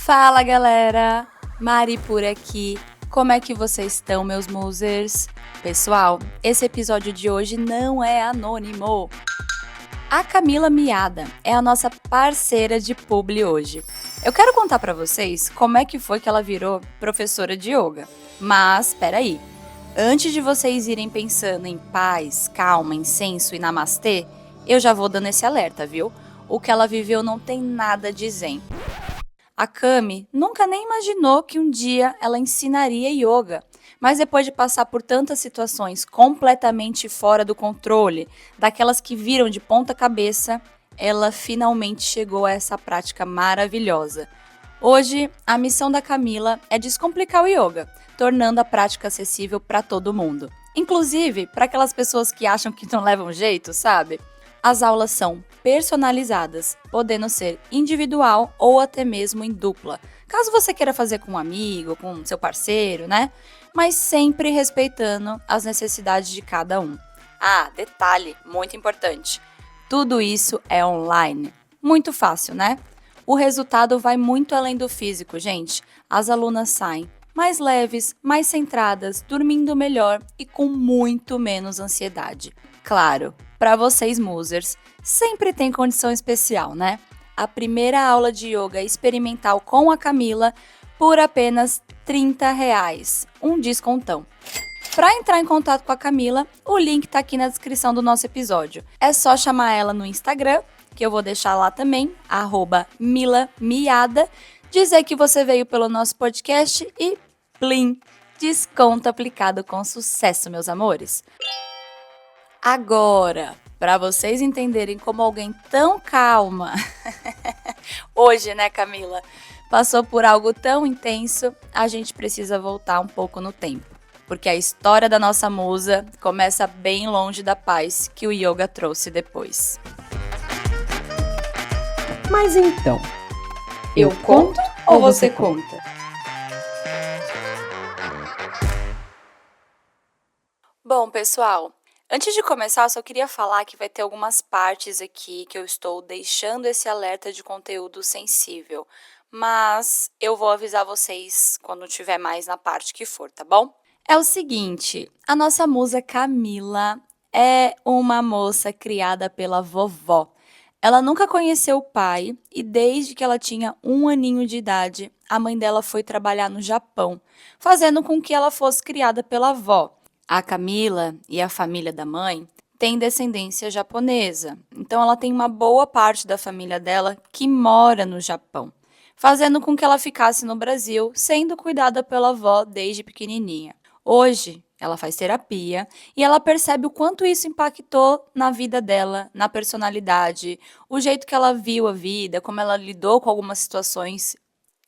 Fala galera, Mari por aqui. Como é que vocês estão, meus musers? Pessoal, esse episódio de hoje não é anônimo. A Camila Miada é a nossa parceira de publi hoje. Eu quero contar pra vocês como é que foi que ela virou professora de yoga. Mas, peraí, antes de vocês irem pensando em paz, calma, incenso e namastê, eu já vou dando esse alerta, viu? O que ela viveu não tem nada de zen. A Cami nunca nem imaginou que um dia ela ensinaria yoga, mas depois de passar por tantas situações completamente fora do controle, daquelas que viram de ponta cabeça, ela finalmente chegou a essa prática maravilhosa. Hoje, a missão da Camila é descomplicar o yoga, tornando a prática acessível para todo mundo. Inclusive, para aquelas pessoas que acham que não levam jeito, sabe? As aulas são personalizadas, podendo ser individual ou até mesmo em dupla, caso você queira fazer com um amigo, com seu parceiro, né? Mas sempre respeitando as necessidades de cada um. Ah, detalhe, muito importante, tudo isso é online. Muito fácil, né? O resultado vai muito além do físico, gente. As alunas saem mais leves, mais centradas, dormindo melhor e com muito menos ansiedade. Claro, para vocês musers, sempre tem condição especial, né? A primeira aula de yoga experimental com a Camila por apenas R$30, um descontão. Para entrar em contato com a Camila, o link tá aqui na descrição do nosso episódio. É só chamar ela no Instagram, que eu vou deixar lá também, @milamiada, dizer que você veio pelo nosso podcast e plim, desconto aplicado com sucesso, meus amores. Agora, para vocês entenderem como alguém tão calma, hoje, né, Camila, passou por algo tão intenso, a gente precisa voltar um pouco no tempo. Porque a história da nossa musa começa bem longe da paz que o yoga trouxe depois. Mas então, eu conto ou você conta? Bom, pessoal, antes de começar, eu só queria falar que vai ter algumas partes aqui que eu estou deixando esse alerta de conteúdo sensível, mas eu vou avisar vocês quando tiver mais na parte que for, tá bom? É o seguinte, a nossa musa Camila é uma moça criada pela vovó. Ela nunca conheceu o pai e desde que ela tinha 1 aninho de idade, a mãe dela foi trabalhar no Japão, fazendo com que ela fosse criada pela avó. A Camila e a família da mãe têm descendência japonesa, então ela tem uma boa parte da família dela que mora no Japão, fazendo com que ela ficasse no Brasil, sendo cuidada pela avó desde pequenininha. Hoje, ela faz terapia e ela percebe o quanto isso impactou na vida dela, na personalidade, o jeito que ela viu a vida, como ela lidou com algumas situações,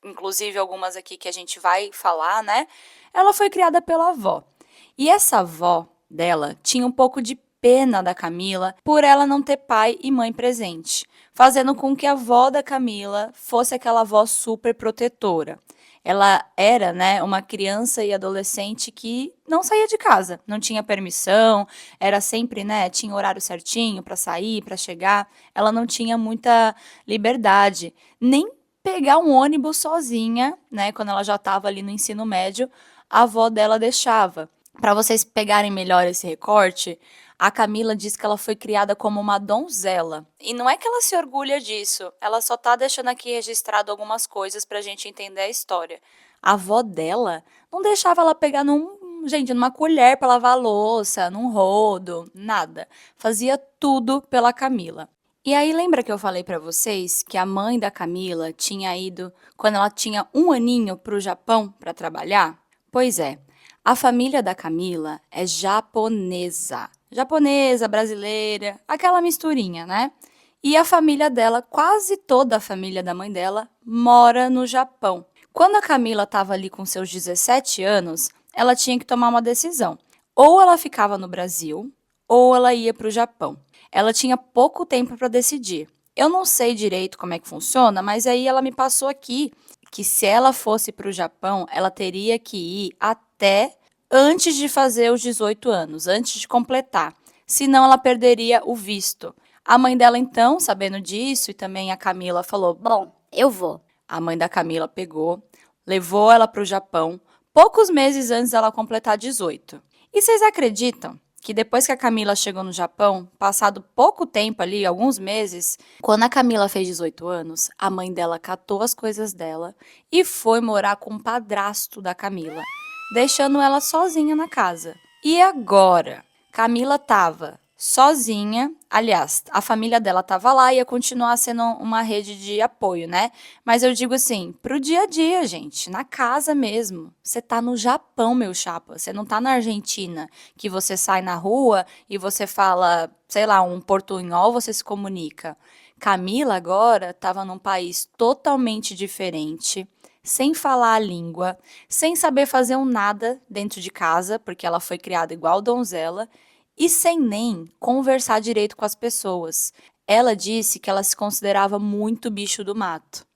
inclusive algumas aqui que a gente vai falar, né? Ela foi criada pela avó. E essa avó dela tinha um pouco de pena da Camila por ela não ter pai e mãe presente, fazendo com que a avó da Camila fosse aquela avó super protetora. Ela era, né, uma criança e adolescente que não saía de casa, não tinha permissão, era sempre, né, tinha horário certinho para sair, para chegar. Ela não tinha muita liberdade, nem pegar um ônibus sozinha, né, quando ela já estava ali no ensino médio, a avó dela deixava. Para vocês pegarem melhor esse recorte, a Camila diz que ela foi criada como uma donzela. E não é que ela se orgulha disso, ela só tá deixando aqui registrado algumas coisas pra gente entender a história. A avó dela não deixava ela pegar numa colher para lavar a louça, num rodo, nada. Fazia tudo pela Camila. E aí lembra que eu falei pra vocês que a mãe da Camila tinha ido, quando ela tinha 1 aninho, pro Japão para trabalhar? Pois é. A família da Camila é japonesa. Japonesa, brasileira, aquela misturinha, né? E a família dela, quase toda a família da mãe dela, mora no Japão. Quando a Camila estava ali com seus 17 anos, ela tinha que tomar uma decisão. Ou ela ficava no Brasil, ou ela ia para o Japão. Ela tinha pouco tempo para decidir. Eu não sei direito como é que funciona, mas aí ela me passou aqui que se ela fosse para o Japão, ela teria que ir até antes de fazer os 18 anos, antes de completar. Senão ela perderia o visto. A mãe dela, então, sabendo disso, e também a Camila falou: Bom, eu vou. A mãe da Camila pegou, levou ela para o Japão, poucos meses antes dela completar 18. E vocês acreditam que depois que a Camila chegou no Japão, passado pouco tempo ali, alguns meses, quando a Camila fez 18 anos, a mãe dela catou as coisas dela e foi morar com o padrasto da Camila, deixando ela sozinha na casa. E agora? Camila estava sozinha, aliás, a família dela estava lá e ia continuar sendo uma rede de apoio, né? Mas eu digo assim, pro dia a dia, gente, na casa mesmo. Você tá no Japão, meu chapa, você não tá na Argentina, que você sai na rua e você fala, sei lá, um portunhol, você se comunica. Camila agora estava num país totalmente diferente, sem falar a língua, sem saber fazer um nada dentro de casa, porque ela foi criada igual donzela, e sem nem conversar direito com as pessoas. Ela disse que ela se considerava muito bicho do mato.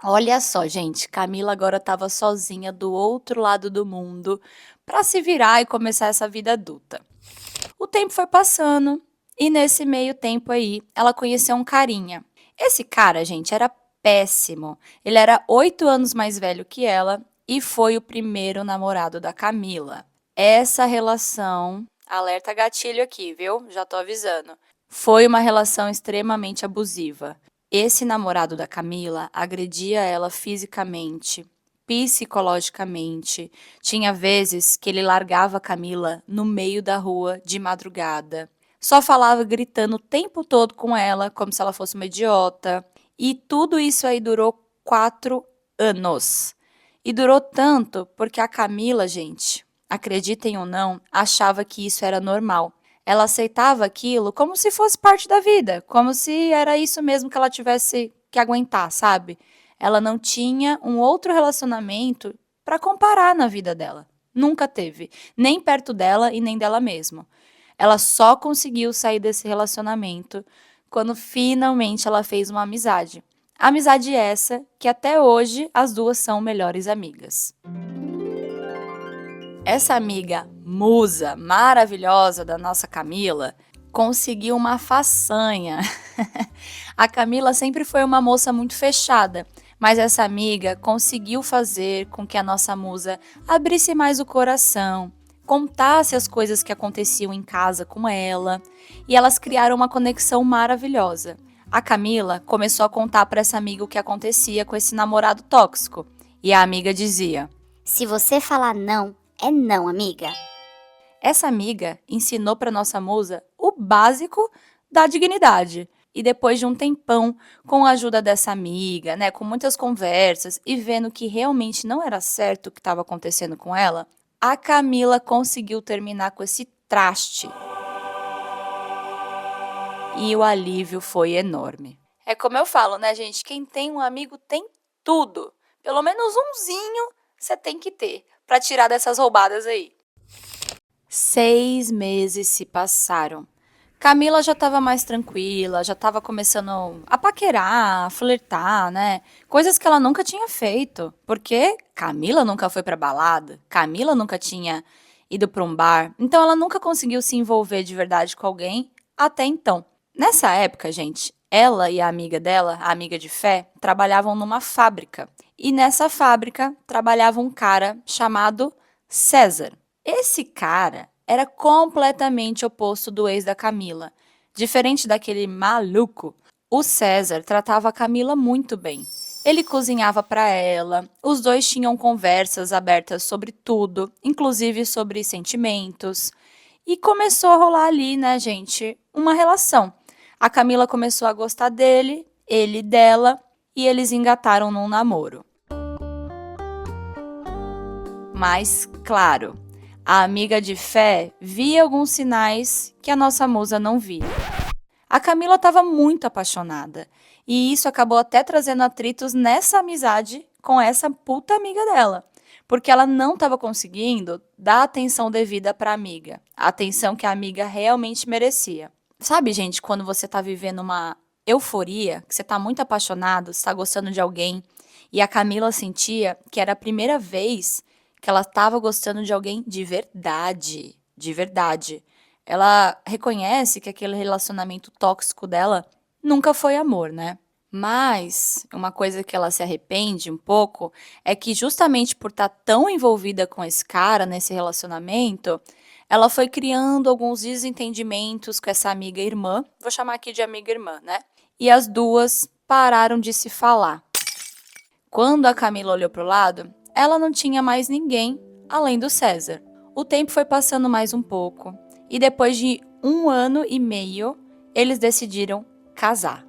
Olha só, gente, Camila agora estava sozinha do outro lado do mundo para se virar e começar essa vida adulta. O tempo foi passando e nesse meio tempo aí ela conheceu um carinha. Esse cara, gente, era péssimo. Ele era 8 anos mais velho que ela e foi o primeiro namorado da Camila. Essa relação, alerta gatilho aqui, viu? Já tô avisando. Foi uma relação extremamente abusiva. Esse namorado da Camila agredia ela fisicamente, psicologicamente. Tinha vezes que ele largava a Camila no meio da rua de madrugada. Só falava gritando o tempo todo com ela, como se ela fosse uma idiota. E tudo isso aí durou 4 anos. E durou tanto porque a Camila, gente, acreditem ou não, achava que isso era normal. Ela aceitava aquilo como se fosse parte da vida, como se era isso mesmo que ela tivesse que aguentar, sabe? Ela não tinha um outro relacionamento para comparar na vida dela. Nunca teve, nem perto dela e nem dela mesma. Ela só conseguiu sair desse relacionamento quando finalmente ela fez uma amizade. Amizade essa que até hoje as duas são melhores amigas. Essa amiga musa maravilhosa da nossa Camila conseguiu uma façanha. A Camila sempre foi uma moça muito fechada, mas essa amiga conseguiu fazer com que a nossa musa abrisse mais o coração, contasse as coisas que aconteciam em casa com ela, e elas criaram uma conexão maravilhosa. A Camila começou a contar para essa amiga o que acontecia com esse namorado tóxico, e a amiga dizia: Se você falar não, é não, amiga. essa amiga ensinou para nossa musa o básico da dignidade. E depois de um tempão, com a ajuda dessa amiga, né, com muitas conversas e vendo que realmente não era certo o que estava acontecendo com ela, a Camila conseguiu terminar com esse traste. E o alívio foi enorme. É como eu falo, né, gente? Quem tem um amigo tem tudo. Pelo menos umzinho você tem que ter para tirar dessas roubadas aí. 6 meses se passaram. Camila já estava mais tranquila, já estava começando a paquerar, a flertar, né? Coisas que ela nunca tinha feito. Porque Camila nunca foi pra balada, Camila nunca tinha ido para um bar. Então ela nunca conseguiu se envolver de verdade com alguém até então. Nessa época, gente, ela e a amiga dela, a amiga de fé, trabalhavam numa fábrica. E nessa fábrica trabalhava um cara chamado César. Esse cara era completamente oposto do ex da Camila. Diferente daquele maluco, o César tratava a Camila muito bem. Ele cozinhava para ela, os dois tinham conversas abertas sobre tudo, inclusive sobre sentimentos. E começou a rolar ali, né, gente, uma relação. A Camila começou a gostar dele, ele dela, e eles engataram num namoro. Mas, claro, a amiga de fé via alguns sinais que a nossa musa não via. A Camila estava muito apaixonada, e isso acabou até trazendo atritos nessa amizade com essa puta amiga dela, porque ela não estava conseguindo dar a atenção devida para a amiga, a atenção que a amiga realmente merecia. Sabe, gente, quando você está vivendo uma euforia, que você está muito apaixonado, está gostando de alguém, e a Camila sentia que era a primeira vez que ela estava gostando de alguém de verdade, de verdade. Ela reconhece que aquele relacionamento tóxico dela nunca foi amor, né? Mas uma coisa que ela se arrepende um pouco é que justamente por estar tão envolvida com esse cara nesse relacionamento, ela foi criando alguns desentendimentos com essa amiga irmã, vou chamar aqui de amiga irmã, né? E as duas pararam de se falar. Quando a Camila olhou para o lado, ela não tinha mais ninguém além do César. O tempo foi passando mais um pouco e depois de 1 ano e meio, eles decidiram casar.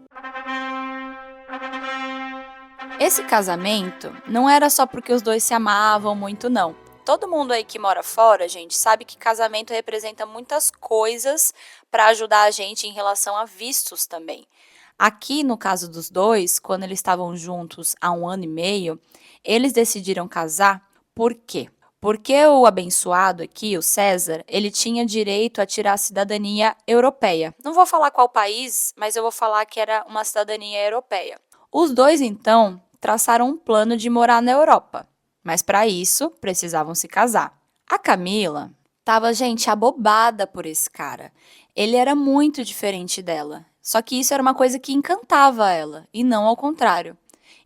Esse casamento não era só porque os dois se amavam muito, não. Todo mundo aí que mora fora, gente, sabe que casamento representa muitas coisas para ajudar a gente em relação a vistos também. Aqui, no caso dos dois, quando eles estavam juntos há 1 ano e meio, eles decidiram casar. Por quê? Porque o abençoado aqui, o César, ele tinha direito a tirar a cidadania europeia. Não vou falar qual país, mas eu vou falar que era uma cidadania europeia. Os dois, então, traçaram um plano de morar na Europa, mas para isso precisavam se casar. A Camila estava, gente, abobada por esse cara. Ele era muito diferente dela, só que isso era uma coisa que encantava ela, e não ao contrário.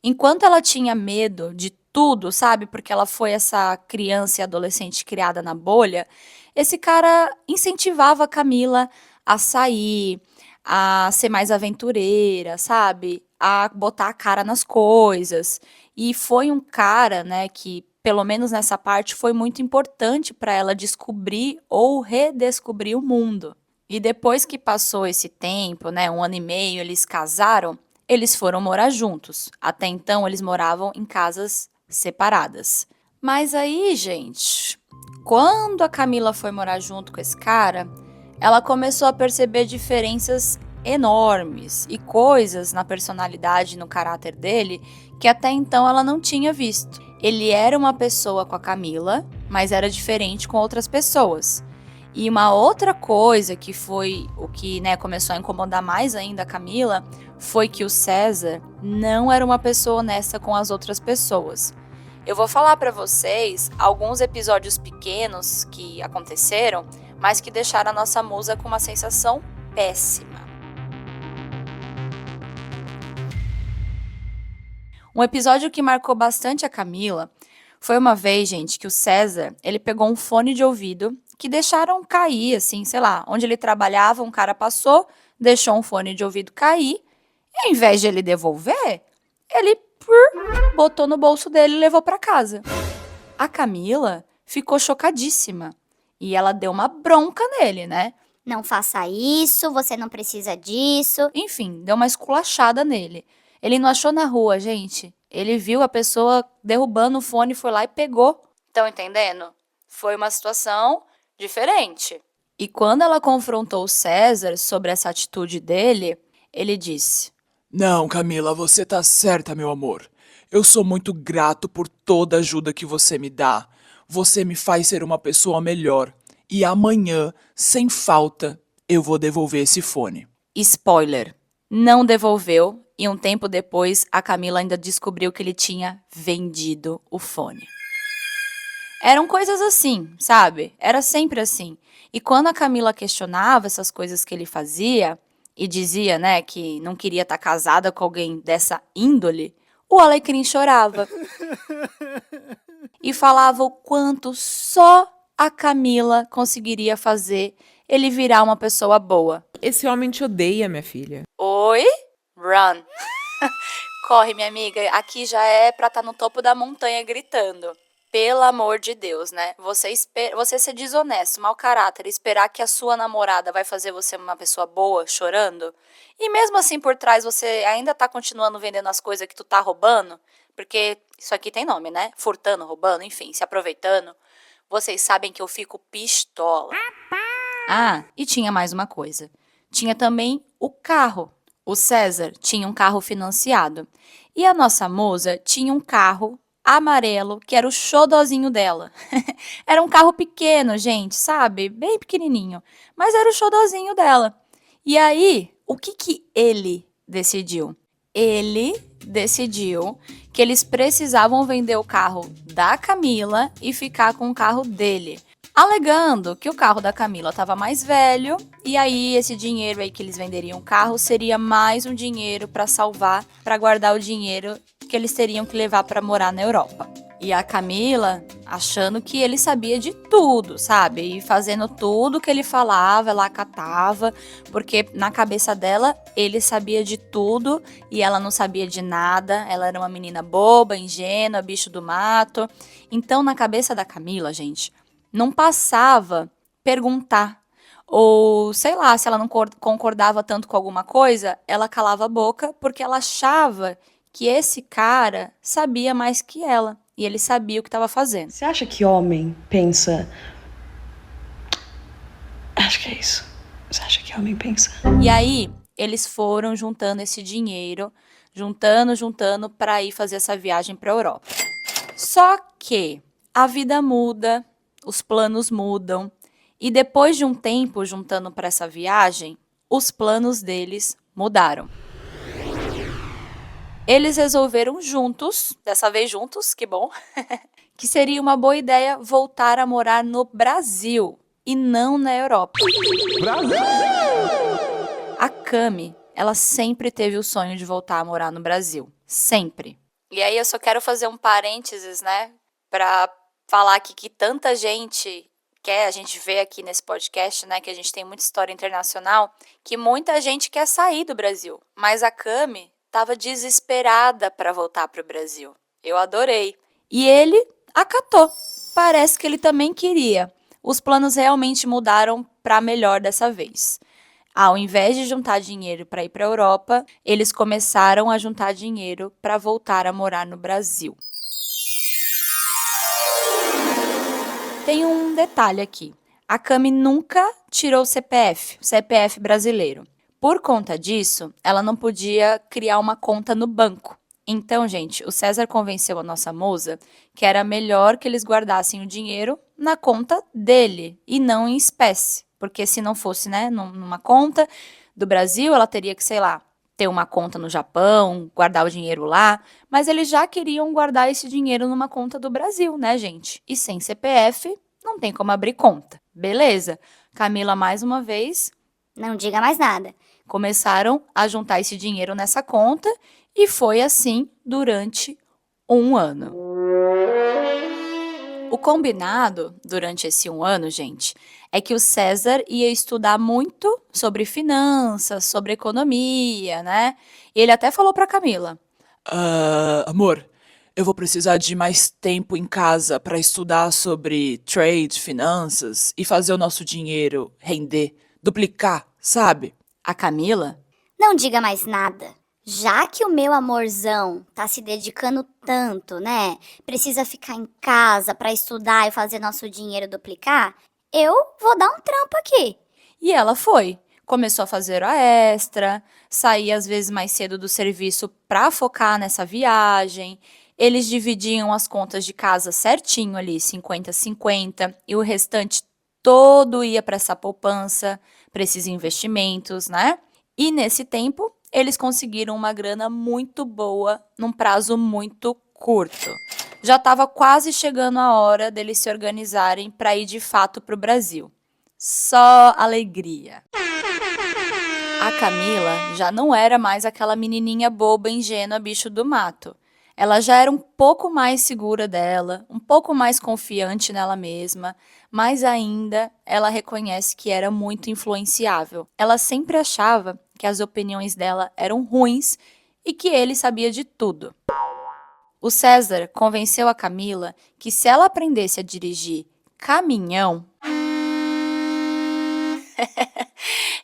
Enquanto ela tinha medo de tudo, sabe, porque ela foi essa criança e adolescente criada na bolha, esse cara incentivava a Camila a sair, a ser mais aventureira, sabe? A botar a cara nas coisas. E foi um cara, né, que pelo menos nessa parte foi muito importante para ela descobrir ou redescobrir o mundo. E depois que passou esse tempo, né, 1 ano e meio, eles casaram, eles foram morar juntos. Até então eles moravam em casas separadas. Mas aí, gente, quando a Camila foi morar junto com esse cara, ela começou a perceber diferenças enormes e coisas na personalidade e no caráter dele que até então ela não tinha visto. Ele era uma pessoa com a Camila, mas era diferente com outras pessoas. E uma outra coisa que foi o que, né, começou a incomodar mais ainda a Camila foi que o César não era uma pessoa honesta com as outras pessoas. Eu vou falar para vocês alguns episódios pequenos que aconteceram, mas que deixaram a nossa musa com uma sensação péssima. Um episódio que marcou bastante a Camila foi uma vez, gente, que o César, ele pegou um fone de ouvido que deixaram cair, assim, sei lá, onde ele trabalhava, um cara passou, deixou um fone de ouvido cair, e ao invés de ele devolver, ele botou no bolso dele e levou para casa. A Camila ficou chocadíssima e ela deu uma bronca nele, né? Não faça isso, você não precisa disso. Enfim, deu uma esculachada nele. Ele não achou na rua, gente. Ele viu a pessoa derrubando o fone, foi lá e pegou. Estão entendendo? Foi uma situação diferente. E quando ela confrontou o César sobre essa atitude dele, ele disse: Não, Camila, você tá certa, meu amor. Eu sou muito grato por toda a ajuda que você me dá. Você me faz ser uma pessoa melhor. E amanhã, sem falta, eu vou devolver esse fone. Spoiler, não devolveu e um tempo depois a Camila ainda descobriu que ele tinha vendido o fone. Eram coisas assim, sabe? Era sempre assim. E quando a Camila questionava essas coisas que ele fazia e dizia, né, que não queria estar casada com alguém dessa índole, o Alecrim chorava. E falava o quanto só a Camila conseguiria fazer ele virar uma pessoa boa. Esse homem te odeia, minha filha. Oi? Run. Corre, minha amiga. Aqui já é pra estar no topo da montanha gritando. Pelo amor de Deus, né? Você ser desonesto, mau caráter, esperar que a sua namorada vai fazer você uma pessoa boa, chorando. E mesmo assim, por trás, você ainda tá continuando vendendo as coisas que tu tá roubando. Porque isso aqui tem nome, né? Furtando, roubando, enfim, se aproveitando. Vocês sabem que eu fico pistola. Ah, e tinha mais uma coisa. Tinha também o carro. O César tinha um carro financiado. E a nossa moça tinha um carro amarelo, que era o xodozinho dela. Era um carro pequeno, gente, sabe? Bem pequenininho. Mas era o xodozinho dela. E aí, o que ele decidiu? Ele decidiu que eles precisavam vender o carro da Camila e ficar com o carro dele. alegando que o carro da Camila estava mais velho e aí esse dinheiro aí que eles venderiam o carro seria mais um dinheiro para salvar, para guardar o dinheiro que eles teriam que levar para morar na Europa. E a Camila achando que ele sabia de tudo, sabe? E fazendo tudo que ele falava, ela acatava, porque na cabeça dela ele sabia de tudo e ela não sabia de nada. Ela era uma menina boba, ingênua, bicho do mato. Então, na cabeça da Camila, gente, não passava perguntar. Ou, sei lá, se ela não concordava tanto com alguma coisa, ela calava a boca porque ela achava que esse cara sabia mais que ela. E ele sabia o que estava fazendo. Você acha que homem pensa... Acho que é isso. Você acha que homem pensa? E aí, eles foram juntando esse dinheiro, juntando para ir fazer essa viagem para a Europa. Só que a vida muda, os planos mudam, e depois de um tempo juntando para essa viagem, os planos deles mudaram. Eles resolveram juntos, dessa vez juntos, que bom, que seria uma boa ideia voltar a morar no Brasil e não na Europa. Brasil! A Cami, ela sempre teve o sonho de voltar a morar no Brasil. Sempre. E aí eu só quero fazer um parênteses, né? Pra falar aqui que tanta gente quer, a gente vê aqui nesse podcast, né? Que a gente tem muita história internacional, que muita gente quer sair do Brasil. Mas a Cami estava desesperada para voltar para o Brasil. Eu adorei. E ele acatou. Parece que ele também queria. Os planos realmente mudaram para melhor dessa vez. Ao invés de juntar dinheiro para ir para a Europa, eles começaram a juntar dinheiro para voltar a morar no Brasil. Tem um detalhe aqui. A Cami nunca tirou o CPF brasileiro. Por conta disso, ela não podia criar uma conta no banco. Então, gente, o César convenceu a nossa moça que era melhor que eles guardassem o dinheiro na conta dele e não em espécie. Porque se não fosse, né, numa conta do Brasil, ela teria que, sei lá, ter uma conta no Japão, guardar o dinheiro lá. Mas eles já queriam guardar esse dinheiro numa conta do Brasil, né, gente? E sem CPF, não tem como abrir conta. Beleza. Camila, mais uma vez, Não diga mais nada. começaram a juntar esse dinheiro nessa conta e foi assim durante um ano. O combinado durante esse um ano, gente, é que o César ia estudar muito sobre finanças, sobre economia, né? E ele até falou pra Camila: Amor, eu vou precisar de mais tempo em casa para estudar sobre trade, finanças e fazer o nosso dinheiro render, duplicar, sabe? a Camila, Não diga mais nada. Já que o meu amorzão tá se dedicando tanto, né? Precisa ficar em casa pra estudar e fazer nosso dinheiro duplicar, eu vou dar um trampo aqui. e ela foi. Começou a fazer hora extra, saía às vezes mais cedo do serviço para focar nessa viagem. Eles dividiam as contas de casa certinho ali, 50-50, e o restante todo ia para essa poupança, para esses investimentos, né? E nesse tempo, eles conseguiram uma grana muito boa num prazo muito curto. Já estava quase chegando a hora deles se organizarem para ir de fato para o Brasil. Só alegria. A Camila já não era mais aquela menininha boba, ingênua, bicho do mato. Ela já era um pouco mais segura dela, um pouco mais confiante nela mesma, mas ainda ela reconhece que era muito influenciável. Ela sempre achava que as opiniões dela eram ruins e que ele sabia de tudo. O César convenceu a Camila que se ela aprendesse a dirigir caminhão...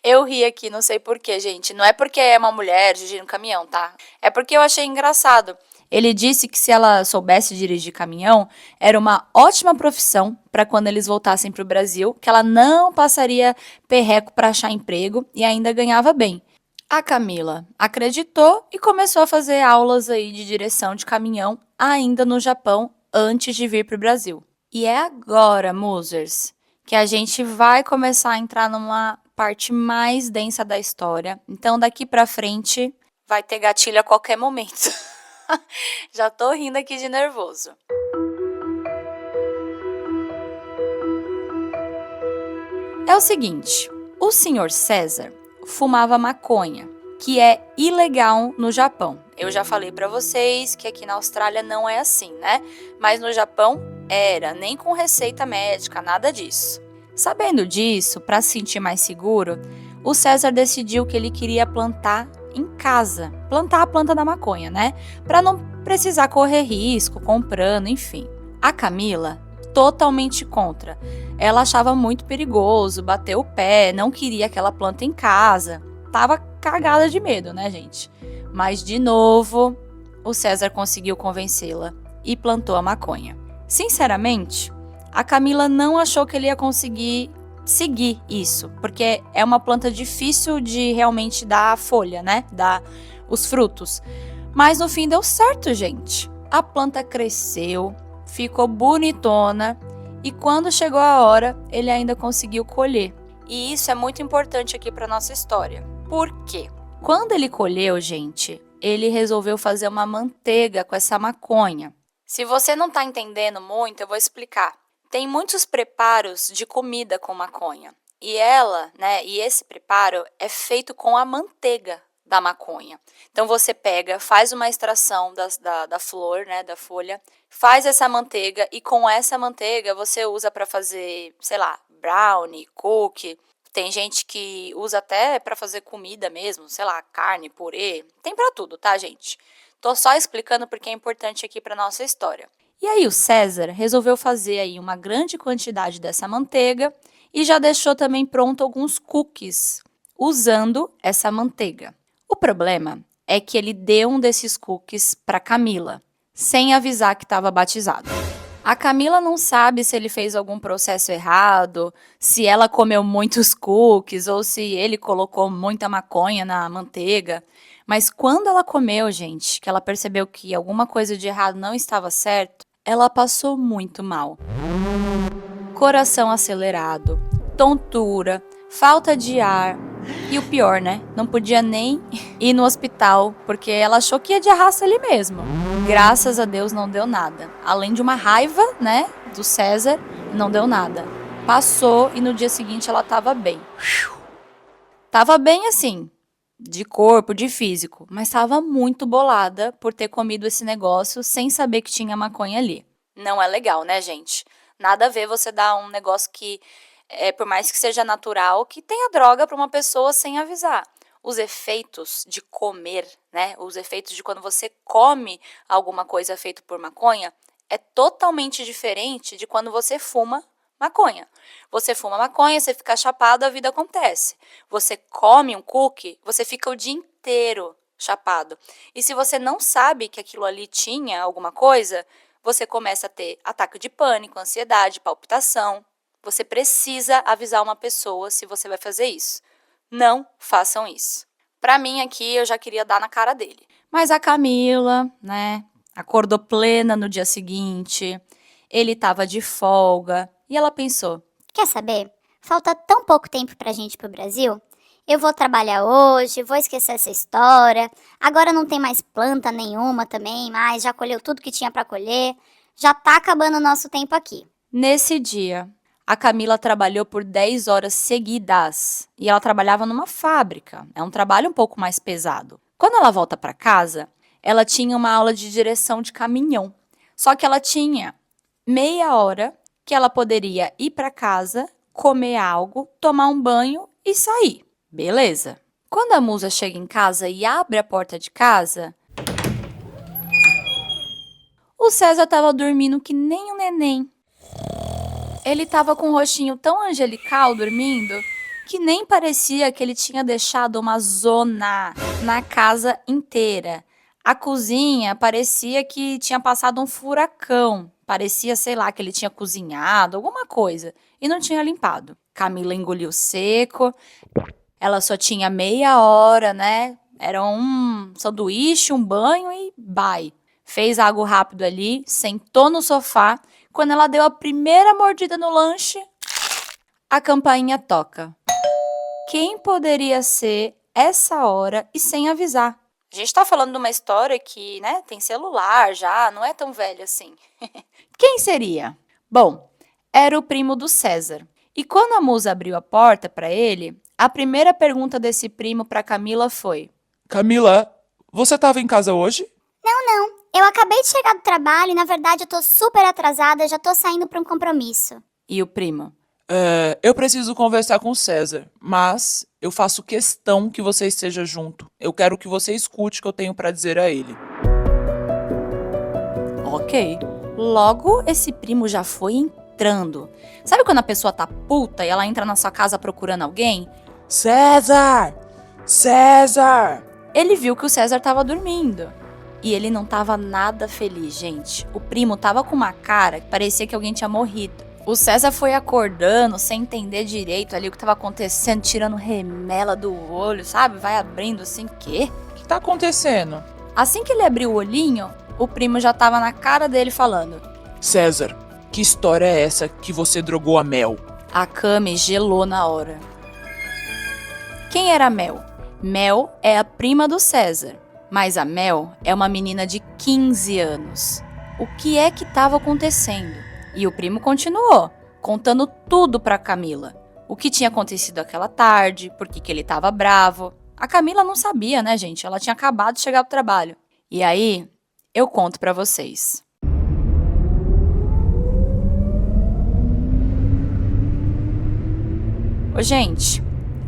Eu ri aqui, não sei porquê, gente. Não é porque é uma mulher dirigindo caminhão, tá? É porque eu achei engraçado. Ele disse que se ela soubesse dirigir caminhão, era uma ótima profissão para quando eles voltassem para o Brasil, que ela não passaria perreco para achar emprego e ainda ganhava bem. A Camila acreditou e começou a fazer aulas aí de direção de caminhão ainda no Japão antes de vir para o Brasil. E é agora, Musers, que a gente vai começar a entrar numa parte mais densa da história. Então, daqui pra frente, vai ter gatilho a qualquer momento. Já tô rindo aqui de nervoso. É o seguinte, o senhor César fumava maconha, que é ilegal no Japão. Eu já falei pra vocês que aqui na Austrália não é assim, né? Mas no Japão era, nem com receita médica, nada disso. Sabendo disso, para se sentir mais seguro, o César decidiu que ele queria plantar em casa, plantar a planta da maconha, né? Para não precisar correr risco comprando, enfim. A Camila, totalmente contra. Ela achava muito perigoso, bateu o pé, não queria aquela planta em casa. Tava cagada de medo, né, gente? Mas, de novo, o César conseguiu convencê-la e plantou a maconha. Sinceramente, a Camila não achou que ele ia conseguir seguir isso, porque é uma planta difícil de realmente dar a folha, né? Dar os frutos. Mas no fim deu certo, gente. A planta cresceu, ficou bonitona e quando chegou a hora, ele ainda conseguiu colher. E isso é muito importante aqui para nossa história. Por quê? Quando ele colheu, gente, ele resolveu fazer uma manteiga com essa maconha. Se você não está entendendo muito, eu vou explicar. Tem muitos preparos de comida com maconha. E esse preparo é feito com a manteiga da maconha. Então você pega, faz uma extração da flor, né, da folha, faz essa manteiga e com essa manteiga você usa para fazer, sei lá, brownie, cookie. Tem gente que usa até para fazer comida mesmo, sei lá, carne, purê. Tem para tudo, tá, gente? Tô só explicando porque é importante aqui para nossa história. E aí o César resolveu fazer aí uma grande quantidade dessa manteiga e já deixou também pronto alguns cookies usando essa manteiga. O problema é que ele deu um desses cookies para Camila, sem avisar que estava batizado. A Camila não sabe se ele fez algum processo errado, se ela comeu muitos cookies ou se ele colocou muita maconha na manteiga. Mas quando ela comeu, gente, que ela percebeu que alguma coisa de errado não estava certo, ela passou muito mal. Coração acelerado, tontura, falta de ar e o pior, né? Não podia nem ir no hospital porque ela achou que ia de arrasto ali mesmo. Graças a Deus não deu nada. Além de uma raiva, né, do César, não deu nada. Passou e no dia seguinte ela tava bem. Tava bem assim, de corpo, de físico, mas estava muito bolada por ter comido esse negócio sem saber que tinha maconha ali. Não é legal, né, gente? Nada a ver você dar um negócio que, por mais que seja natural, que tenha droga para uma pessoa sem avisar. Os efeitos de comer, né? Os efeitos de quando você come alguma coisa feita por maconha é totalmente diferente de quando você fuma maconha. Você fuma maconha, você fica chapado, a vida acontece. Você come um cookie, você fica o dia inteiro chapado. E se você não sabe que aquilo ali tinha alguma coisa, você começa a ter ataque de pânico, ansiedade, palpitação. Você precisa avisar uma pessoa se você vai fazer isso. Não façam isso. Pra mim aqui, eu já queria dar na cara dele. Mas a Camila, né, acordou plena no dia seguinte. Ele tava de folga. E ela pensou, Quer saber? Falta tão pouco tempo pra gente ir pro Brasil. Eu vou trabalhar hoje, vou esquecer essa história. Agora não tem mais planta nenhuma também, mas já colheu tudo que tinha pra colher. Já tá acabando o nosso tempo aqui. nesse dia, a Camila trabalhou por 10 horas seguidas. E ela trabalhava numa fábrica. É um trabalho um pouco mais pesado. Quando ela volta para casa, ela tinha uma aula de direção de caminhão. Só que ela tinha meia hora que ela poderia ir para casa, comer algo, tomar um banho e sair. Beleza. Quando a musa chega em casa e abre a porta de casa, o César estava dormindo que nem um neném. Ele estava com um rostinho tão angelical dormindo que nem parecia que ele tinha deixado uma zona na casa inteira. A cozinha parecia que tinha passado um furacão. Parecia, sei lá, que ele tinha cozinhado, alguma coisa, e não tinha limpado. Camila engoliu seco. Ela só tinha meia hora, né? Era um sanduíche, um banho e bye. Fez algo rápido ali, sentou no sofá. Quando ela deu a primeira mordida no lanche, a campainha toca. Quem poderia ser essa hora e sem avisar? A gente tá falando de uma história que, né, tem celular já, não é tão velha assim. Quem seria? Bom, era o primo do César. E quando a musa abriu a porta para ele, a primeira pergunta desse primo para Camila foi: Camila, você estava em casa hoje? Eu acabei de chegar do trabalho e, na verdade, eu tô super atrasada, já tô saindo pra um compromisso. E o primo: Eu preciso conversar com o César, mas eu faço questão que você esteja junto. Eu quero que você escute o que eu tenho para dizer a ele. ok. Logo, esse primo já foi entrando. Sabe quando a pessoa tá puta e ela entra na sua casa procurando alguém? César! César! Ele viu que o César tava dormindo. E ele não tava nada feliz, gente. O primo tava com uma cara que parecia que alguém tinha morrido. O César foi acordando, sem entender direito ali o que tava acontecendo, tirando remela do olho, sabe? Vai abrindo assim, quê? O que tá acontecendo? Assim que ele abriu o olhinho, o primo já tava na cara dele falando. César, que história é essa que você drogou a Mel? A Cami gelou na hora. Quem era a Mel? Mel é a prima do César, mas a Mel é uma menina de 15 anos. O que é que estava acontecendo? E o primo continuou, contando tudo para Camila. O que tinha acontecido aquela tarde, por que ele estava bravo. A Camila não sabia, né, gente? Ela tinha acabado de chegar do trabalho. E aí, eu conto para vocês. Ô, gente,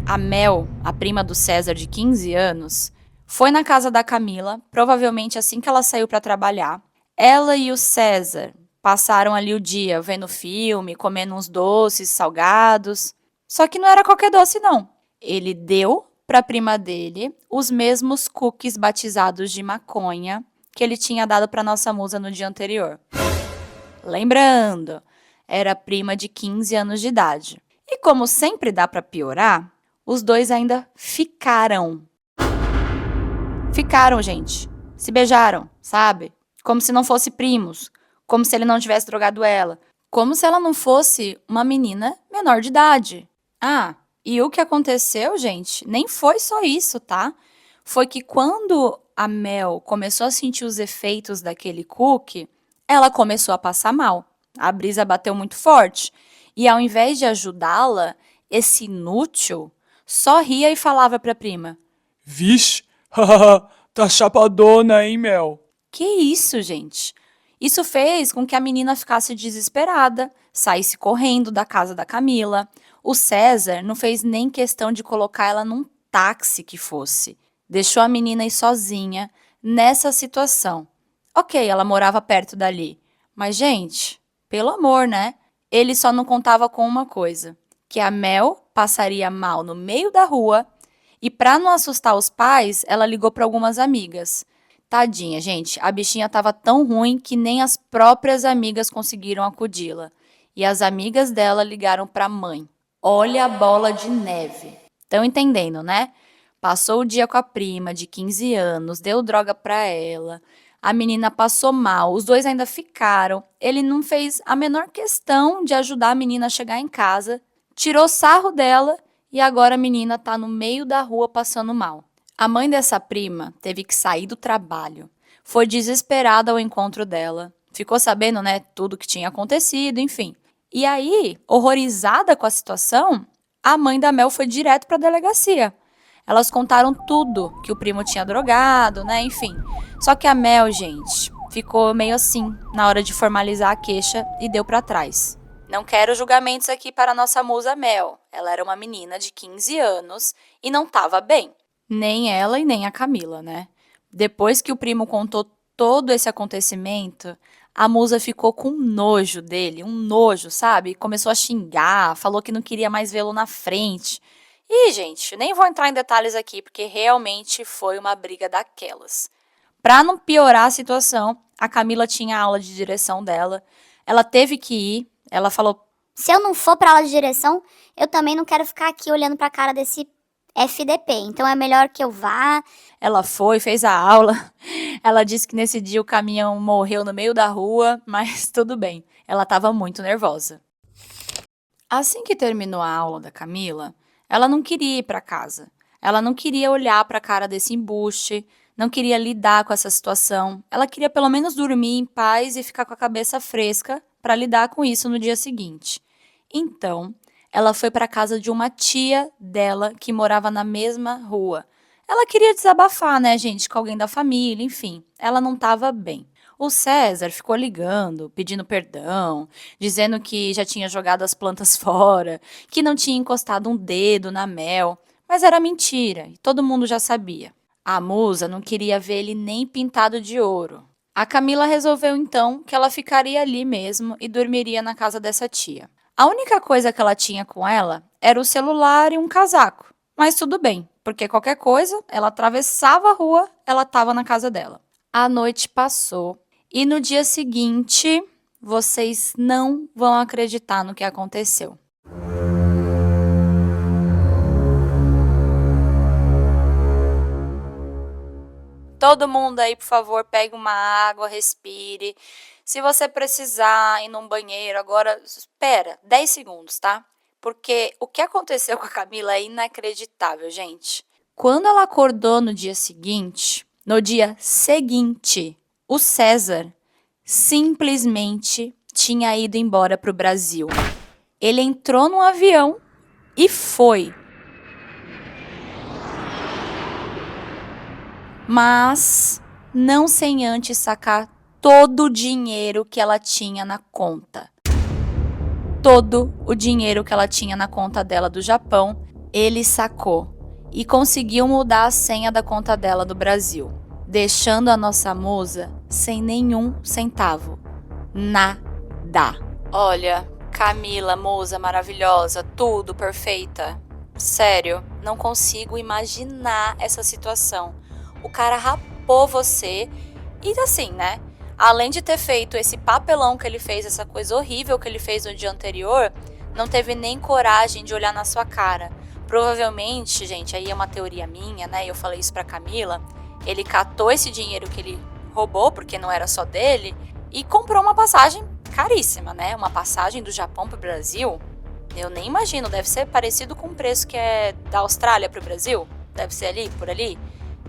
a Mel, a prima do César de 15 anos, foi na casa da Camila, provavelmente assim que ela saiu para trabalhar. Ela e o César passaram ali o dia vendo filme, comendo uns doces, salgados. Só que não era qualquer doce, não. Ele deu para a prima dele os mesmos cookies batizados de maconha que ele tinha dado para nossa musa no dia anterior. Lembrando, era a prima de 15 anos de idade. E como sempre dá para piorar, os dois ainda ficaram. Ficaram, gente. Se beijaram, sabe? Como se não fossem primos. Como se ele não tivesse drogado ela. Como se ela não fosse uma menina menor de idade. Ah, e o que aconteceu, gente, nem foi só isso, tá? Foi que quando a Mel começou a sentir os efeitos daquele cookie, ela começou a passar mal. A brisa bateu muito forte. E ao invés de ajudá-la, esse inútil só ria e falava pra prima: Vixe, tá chapadona, hein, Mel? Que isso, gente? Isso fez com que a menina ficasse desesperada, saísse correndo da casa da Camila. O César não fez nem questão de colocar ela num táxi que fosse. Deixou a menina ir sozinha nessa situação. Ok, ela morava perto dali. Mas, gente, pelo amor, né? Ele só não contava com uma coisa: que a Mel passaria mal no meio da rua e, para não assustar os pais, ela ligou para algumas amigas. Tadinha, gente, a bichinha estava tão ruim que nem as próprias amigas conseguiram acudi-la. E as amigas dela ligaram para a mãe. Olha a bola de neve. Estão entendendo, né? Passou o dia com a prima de 15 anos, deu droga para ela. A menina passou mal, os dois ainda ficaram. Ele não fez a menor questão de ajudar a menina a chegar em casa, tirou sarro dela e agora a menina tá no meio da rua passando mal. A mãe dessa prima teve que sair do trabalho. Foi desesperada ao encontro dela. Ficou sabendo, né, tudo que tinha acontecido, enfim. E aí, horrorizada com a situação, a mãe da Mel foi direto para a delegacia. Elas contaram tudo, que o primo tinha drogado, né, enfim. Só que a Mel, gente, ficou meio assim na hora de formalizar a queixa e deu para trás. Não quero julgamentos aqui para a nossa musa Mel. Ela era uma menina de 15 anos e não estava bem. Nem ela e nem a Camila, né? Depois que o primo contou todo esse acontecimento, a musa ficou com nojo dele, um nojo, sabe? Começou a xingar, falou que não queria mais vê-lo na frente. E, gente, nem vou entrar em detalhes aqui, porque realmente foi uma briga daquelas. Para não piorar a situação, a Camila tinha aula de direção dela. Ela teve que ir, ela falou: Se eu não for pra aula de direção, eu também não quero ficar aqui olhando pra cara desse FDP. Então é melhor que eu vá. Ela foi, fez a aula. Ela disse que nesse dia o caminhão morreu no meio da rua, mas tudo bem. Ela estava muito nervosa. Assim que terminou a aula da Camila, ela não queria ir para casa. Ela não queria olhar para a cara desse embuste, não queria lidar com essa situação. Ela queria pelo menos dormir em paz e ficar com a cabeça fresca para lidar com isso no dia seguinte. Então, ela foi para casa de uma tia dela que morava na mesma rua. Ela queria desabafar, né, gente, com alguém da família, enfim. Ela não estava bem. O César ficou ligando, pedindo perdão, dizendo que já tinha jogado as plantas fora, que não tinha encostado um dedo na Mel, mas era mentira e todo mundo já sabia. A musa não queria ver ele nem pintado de ouro. A Camila resolveu então que ela ficaria ali mesmo e dormiria na casa dessa tia. A única coisa que ela tinha com ela era o celular e um casaco. Mas tudo bem, porque qualquer coisa, ela atravessava a rua, ela estava na casa dela. A noite passou e no dia seguinte, vocês não vão acreditar no que aconteceu. Todo mundo aí, por favor, pegue uma água, respire. Se você precisar ir num banheiro, agora, espera 10 segundos, tá? Porque o que aconteceu com a Camila é inacreditável, gente. Quando ela acordou no dia seguinte, o César simplesmente tinha ido embora para o Brasil. Ele entrou num avião e foi. Mas não sem antes sacar todo o dinheiro que ela tinha na conta. Todo o dinheiro que ela tinha na conta dela do Japão, ele sacou e conseguiu mudar a senha da conta dela do Brasil, deixando a nossa musa sem nenhum centavo. Nada. Olha, Camila, musa maravilhosa, tudo perfeita. Sério, não consigo imaginar essa situação. O cara rapou você e assim, né? Além de ter feito esse papelão que ele fez, essa coisa horrível que ele fez no dia anterior, não teve nem coragem de olhar na sua cara. Provavelmente, gente, aí é uma teoria minha, né? Eu falei isso pra Camila. Ele catou esse dinheiro que ele roubou, porque não era só dele, e comprou uma passagem caríssima, né? Uma passagem do Japão pro Brasil. Eu nem imagino, deve ser parecido com o preço que é da Austrália pro Brasil. Deve ser ali, por ali.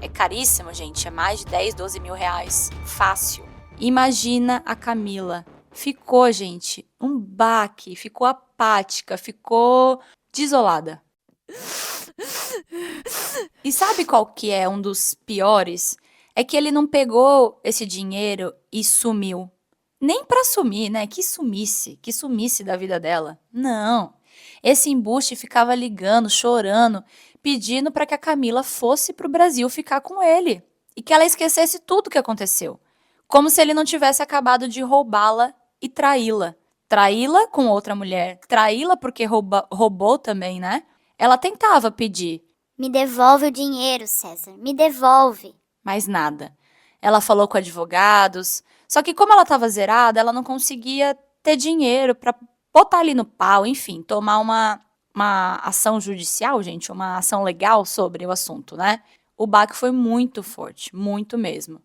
É caríssimo, gente. É mais de 10, 12 mil reais. Fácil. Imagina a Camila. Ficou, gente, um baque. Ficou apática. Ficou desolada. E sabe qual que é um dos piores? É que ele não pegou esse dinheiro e sumiu. Nem pra sumir, né? Que sumisse da vida dela. Não. Esse embuste ficava ligando, chorando, pedindo para que a Camila fosse pro Brasil ficar com ele e que ela esquecesse tudo o que aconteceu. Como se ele não tivesse acabado de roubá-la e traí-la. Traí-la com outra mulher. Traí-la porque roubou também, né? Ela tentava pedir, Me devolve o dinheiro, César. Me devolve. mas nada. Ela falou com advogados, só que como ela estava zerada, ela não conseguia ter dinheiro para botar ali no pau, enfim, tomar uma ação judicial, gente, uma ação legal sobre o assunto, né? O baque foi muito forte, muito mesmo.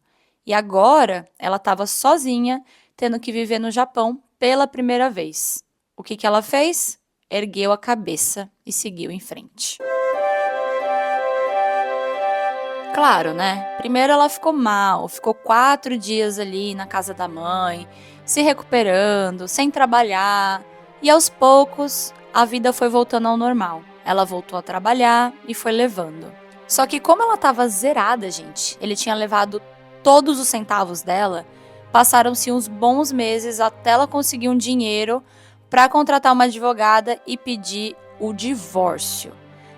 E agora ela estava sozinha, tendo que viver no Japão pela primeira vez. O que ela fez? Ergueu a cabeça e seguiu em frente. Claro, né? Primeiro ela ficou mal, ficou 4 dias ali na casa da mãe, se recuperando, sem trabalhar. E aos poucos, a vida foi voltando ao normal. Ela voltou a trabalhar e foi levando. Só que como ela estava zerada, gente, ele tinha levado todos os centavos dela, passaram-se uns bons meses até ela conseguir um dinheiro para contratar uma advogada e pedir o divórcio.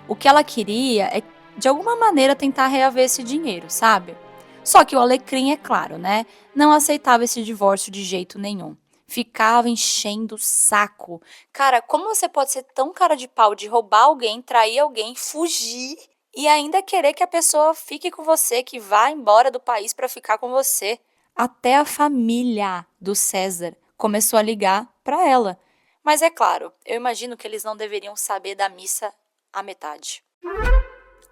O que ela queria é, de alguma maneira, tentar reaver esse dinheiro, sabe? Só que o Alecrim, é claro, né? Não aceitava esse divórcio de jeito nenhum. Ficava enchendo o saco. Cara, como você pode ser tão cara de pau de roubar alguém, trair alguém, fugir e ainda querer que a pessoa fique com você, que vá embora do país para ficar com você? Até a família do César começou a ligar para ela. Mas é claro, eu imagino que eles não deveriam saber da missa à metade.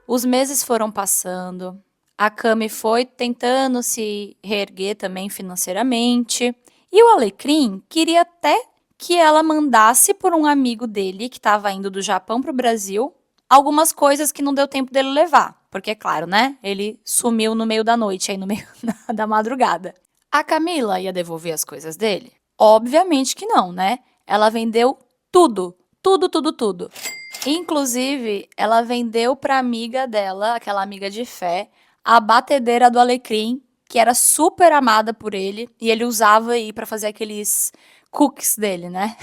Os meses foram passando, a Cami foi tentando se reerguer também financeiramente, e o Alecrim queria até que ela mandasse por um amigo dele, que estava indo do Japão para o Brasil, algumas coisas que não deu tempo dele levar, porque é claro, né? Ele sumiu no meio da noite, aí no meio da madrugada. A Camila ia devolver as coisas dele? Obviamente que não, né? Ela vendeu tudo, tudo, tudo, tudo. Inclusive, ela vendeu pra amiga dela, aquela amiga de fé, a batedeira do Alecrim, que era super amada por ele, e ele usava aí pra fazer aqueles cookies dele, né?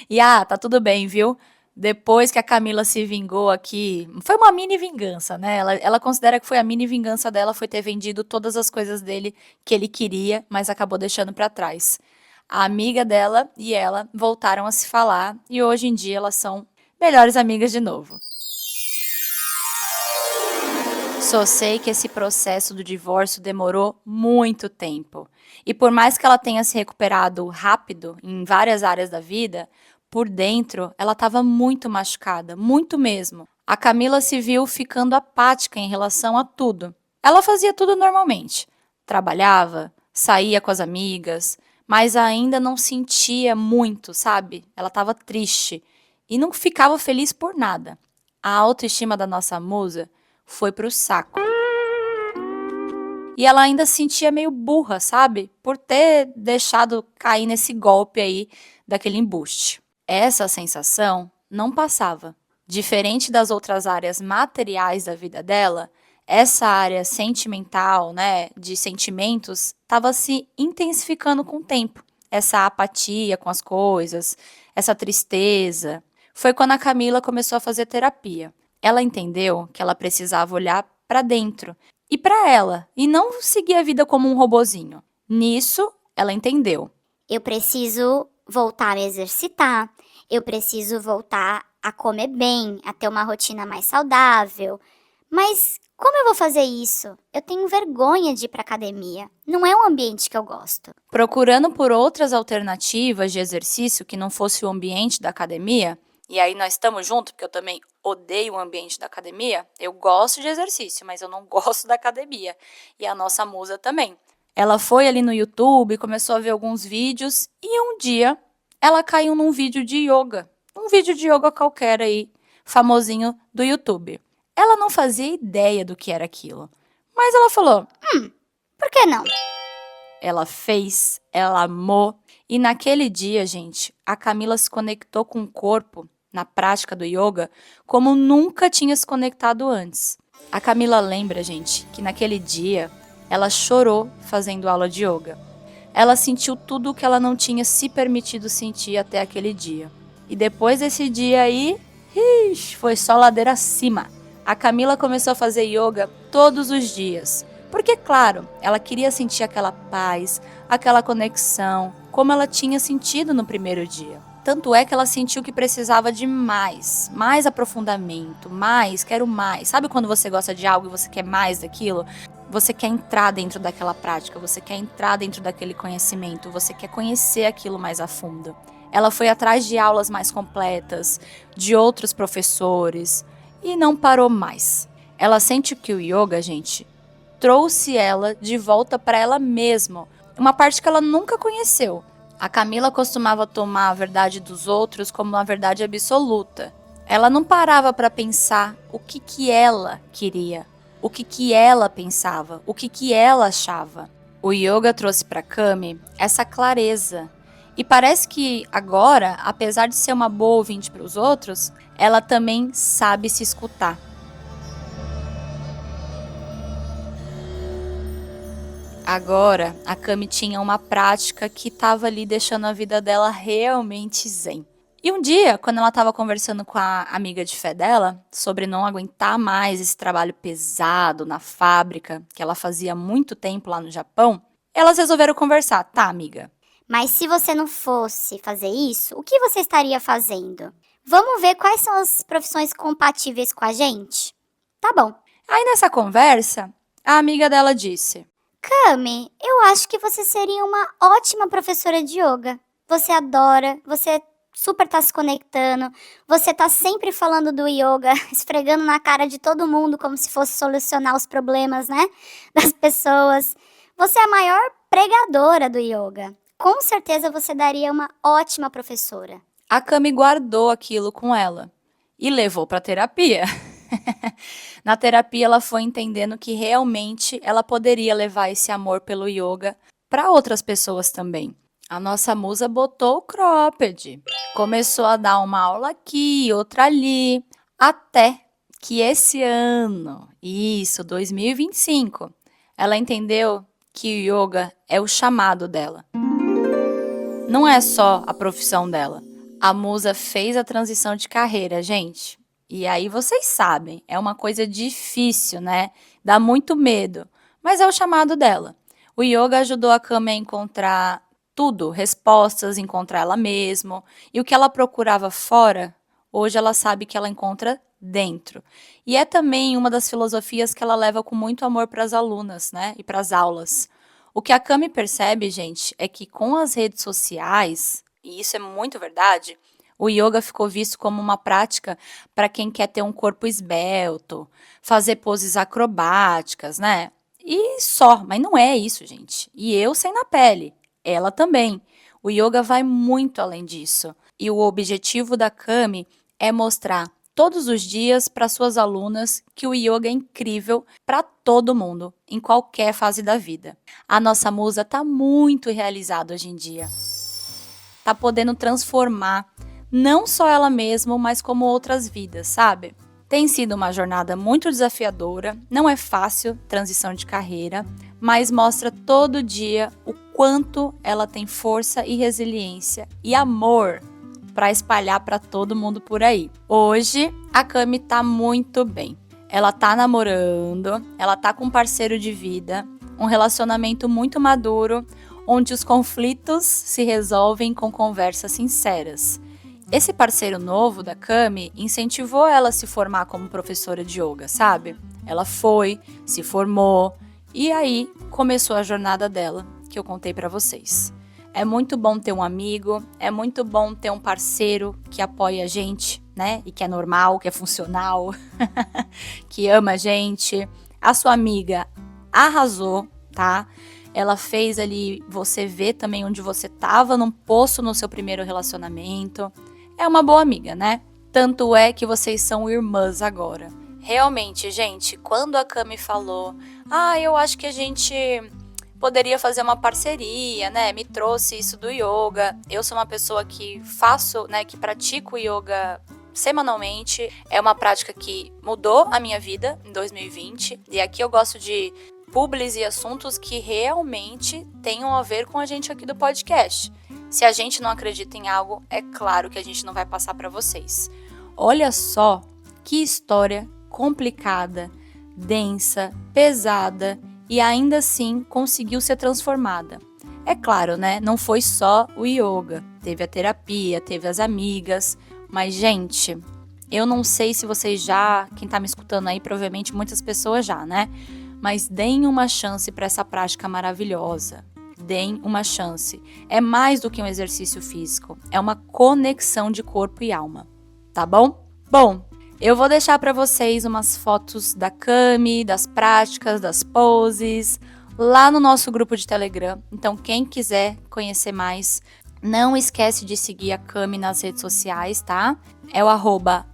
E tá tudo bem, viu? Depois que a Camila se vingou aqui, foi uma mini vingança, né? Ela considera que foi a mini vingança dela, foi ter vendido todas as coisas dele que ele queria, mas acabou deixando pra trás. A amiga dela e ela voltaram a se falar e hoje em dia elas são melhores amigas de novo. Só sei que esse processo do divórcio demorou muito tempo. E por mais que ela tenha se recuperado rápido em várias áreas da vida, por dentro ela estava muito machucada, muito mesmo. A Camila se viu ficando apática em relação a tudo. Ela fazia tudo normalmente. Trabalhava, saía com as amigas, mas ainda não sentia muito, sabe? Ela estava triste e não ficava feliz por nada. A autoestima da nossa musa foi pro saco. E ela ainda se sentia meio burra, sabe? Por ter deixado cair nesse golpe aí daquele embuste. Essa sensação não passava. Diferente das outras áreas materiais da vida dela, essa área sentimental, né, de sentimentos, estava se intensificando com o tempo. Essa apatia com as coisas, essa tristeza. Foi quando a Camila começou a fazer terapia. Ela entendeu que ela precisava olhar para dentro e para ela, e não seguir a vida como um robozinho. Nisso, ela entendeu. Eu preciso voltar a me exercitar, eu preciso voltar a comer bem, a ter uma rotina mais saudável. Mas como eu vou fazer isso? Eu tenho vergonha de ir para academia. Não é um ambiente que eu gosto. Procurando por outras alternativas de exercício que não fosse o ambiente da academia, e aí nós estamos juntos, porque eu também odeio o ambiente da academia. Eu gosto de exercício, mas eu não gosto da academia. E a nossa musa também. Ela foi ali no YouTube, começou a ver alguns vídeos e um dia ela caiu num vídeo de yoga. Um vídeo de yoga qualquer aí, famosinho do YouTube. Ela não fazia ideia do que era aquilo. Mas ela falou, Por que não? ela fez, ela amou. E naquele dia, gente, a Camila se conectou com o corpo, na prática do yoga, como nunca tinha se conectado antes. A Camila lembra, gente, que naquele dia ela chorou fazendo aula de yoga. Ela sentiu tudo o que ela não tinha se permitido sentir até aquele dia. E depois desse dia aí, foi só ladeira acima. A Camila começou a fazer yoga todos os dias. Porque, claro, ela queria sentir aquela paz, aquela conexão, como ela tinha sentido no primeiro dia. Tanto é que ela sentiu que precisava de mais aprofundamento, quero mais. Sabe quando você gosta de algo e você quer mais daquilo? Você quer entrar dentro daquela prática, você quer entrar dentro daquele conhecimento, você quer conhecer aquilo mais a fundo. Ela foi atrás de aulas mais completas, de outros professores e não parou mais. Ela sente que o yoga, gente, trouxe ela de volta para ela mesma, uma parte que ela nunca conheceu. A Camila costumava tomar a verdade dos outros como uma verdade absoluta. Ela não parava para pensar o que ela queria, o que ela pensava, o que ela achava. O yoga trouxe para Cami essa clareza. E parece que agora, apesar de ser uma boa ouvinte para os outros, ela também sabe se escutar. Agora, a Cami tinha uma prática que estava ali deixando a vida dela realmente zen. E um dia, quando ela estava conversando com a amiga de fé dela, sobre não aguentar mais esse trabalho pesado na fábrica, que ela fazia há muito tempo lá no Japão, elas resolveram conversar. Tá, amiga? Mas se você não fosse fazer isso, o que você estaria fazendo? Vamos ver quais são as profissões compatíveis com a gente? Tá bom. Aí nessa conversa, a amiga dela disse: Cami, eu acho que você seria uma ótima professora de yoga. Você adora, você super tá se conectando, você tá sempre falando do yoga, esfregando na cara de todo mundo como se fosse solucionar os problemas, né, das pessoas. Você é a maior pregadora do yoga. Com certeza você daria uma ótima professora. A Cami guardou aquilo com ela e levou para terapia. Na terapia, ela foi entendendo que realmente ela poderia levar esse amor pelo yoga para outras pessoas também. A nossa musa botou o cropped. Começou a dar uma aula aqui, outra ali, até que esse ano, isso, 2025, ela entendeu que o yoga é o chamado dela. Não é só a profissão dela. A musa fez a transição de carreira, gente. E aí vocês sabem, é uma coisa difícil, né? Dá muito medo, mas é o chamado dela. O yoga ajudou a Cami a encontrar tudo, respostas, encontrar ela mesma. E o que ela procurava fora, hoje ela sabe que ela encontra dentro. E é também uma das filosofias que ela leva com muito amor para as alunas, né? E para as aulas. O que a Cami percebe, gente, é que com as redes sociais, e isso é muito verdade, o yoga ficou visto como uma prática para quem quer ter um corpo esbelto, fazer poses acrobáticas, né? E só, mas não é isso, gente. E eu sei na pele, ela também. O yoga vai muito além disso. E o objetivo da Cami é mostrar todos os dias para suas alunas que o yoga é incrível para todo mundo, em qualquer fase da vida. A nossa musa está muito realizada hoje em dia. Está podendo transformar não só ela mesma, mas como outras vidas, sabe? Tem sido uma jornada muito desafiadora, não é fácil transição de carreira, mas mostra todo dia o quanto ela tem força e resiliência e amor para espalhar para todo mundo por aí. Hoje, a Cami tá muito bem. Ela tá namorando, ela tá com um parceiro de vida, um relacionamento muito maduro, onde os conflitos se resolvem com conversas sinceras. Esse parceiro novo da Cami incentivou ela a se formar como professora de yoga, sabe? Ela foi, se formou e aí começou a jornada dela, que eu contei pra vocês. É muito bom ter um amigo, é muito bom ter um parceiro que apoia a gente, né? E que é normal, que é funcional, que ama a gente. A sua amiga arrasou, tá? Ela fez ali você ver também onde você tava num poço no seu primeiro relacionamento. É uma boa amiga, né? Tanto é que vocês são irmãs agora. Realmente, gente, quando a Cami falou, eu acho que a gente poderia fazer uma parceria, né? Me trouxe isso do yoga. Eu sou uma pessoa que faço, né, que pratico yoga semanalmente. É uma prática que mudou a minha vida em 2020. E aqui eu gosto de publis e assuntos que realmente tenham a ver com a gente aqui do podcast. Se a gente não acredita em algo, é claro que a gente não vai passar para vocês. Olha só que história complicada, densa, pesada e ainda assim conseguiu ser transformada. É claro, né? Não foi só o yoga. Teve a terapia, teve as amigas. Mas, gente, eu não sei se vocês já, quem tá me escutando aí, provavelmente muitas pessoas já, né? Mas deem uma chance para essa prática maravilhosa. Deem uma chance. É mais do que um exercício físico. É uma conexão de corpo e alma. Tá bom? Bom, eu vou deixar para vocês umas fotos da Cami, das práticas, das poses, lá no nosso grupo de Telegram. Então, quem quiser conhecer mais, não esquece de seguir a Cami nas redes sociais, tá? É o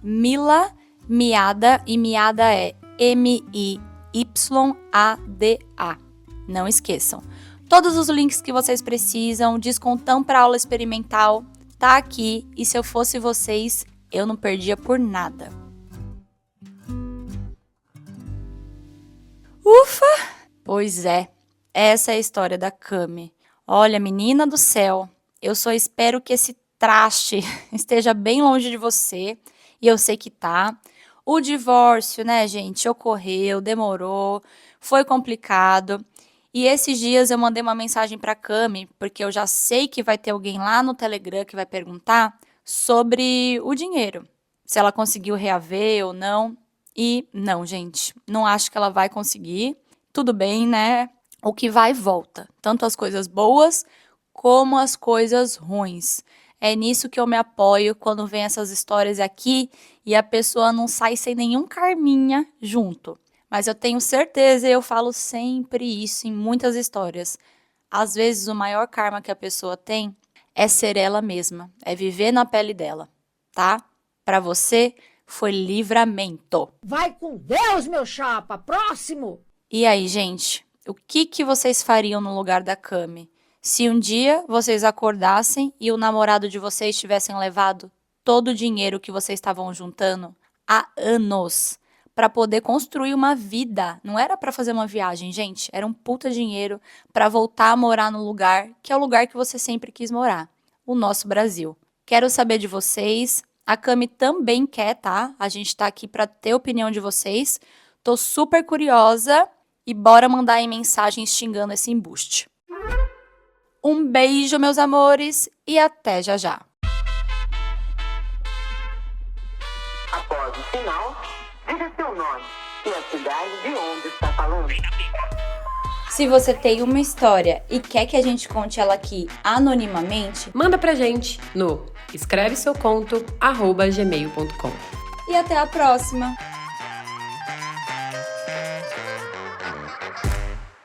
@milamiada, e Miada é MIYADA. Não esqueçam. Todos os links que vocês precisam, descontão para aula experimental, tá aqui. E se eu fosse vocês, eu não perdia por nada. Ufa! Pois é, essa é a história da Cami. Olha, menina do céu, eu só espero que esse traste esteja bem longe de você. E eu sei que tá. O divórcio, né, gente, ocorreu, demorou, foi complicado. E esses dias eu mandei uma mensagem para a Cami, porque eu já sei que vai ter alguém lá no Telegram que vai perguntar sobre o dinheiro, se ela conseguiu reaver ou não. E não, gente, não acho que ela vai conseguir. Tudo bem, né? O que vai volta, tanto as coisas boas como as coisas ruins. É nisso que eu me apoio quando vem essas histórias aqui e a pessoa não sai sem nenhum karminha junto. Mas eu tenho certeza, e eu falo sempre isso em muitas histórias. Às vezes o maior karma que a pessoa tem é ser ela mesma, é viver na pele dela, tá? Para você foi livramento. Vai com Deus, meu chapa! Próximo! E aí, gente, o que vocês fariam no lugar da Cami? Se um dia vocês acordassem e o namorado de vocês tivessem levado todo o dinheiro que vocês estavam juntando há anos para poder construir uma vida, não era para fazer uma viagem, gente, era um puta dinheiro para voltar a morar no lugar que é o lugar que você sempre quis morar, o nosso Brasil. Quero saber de vocês, a Cami também quer, tá? A gente tá aqui para ter a opinião de vocês. Tô super curiosa e bora mandar aí mensagens xingando esse embuste. Um beijo, meus amores, e até já já. Após o sinal, diga seu nome e a cidade de onde está falando. Se você tem uma história e quer que a gente conte ela aqui anonimamente, Manda pra gente no escreveseuconto@gmail.com. e até a próxima!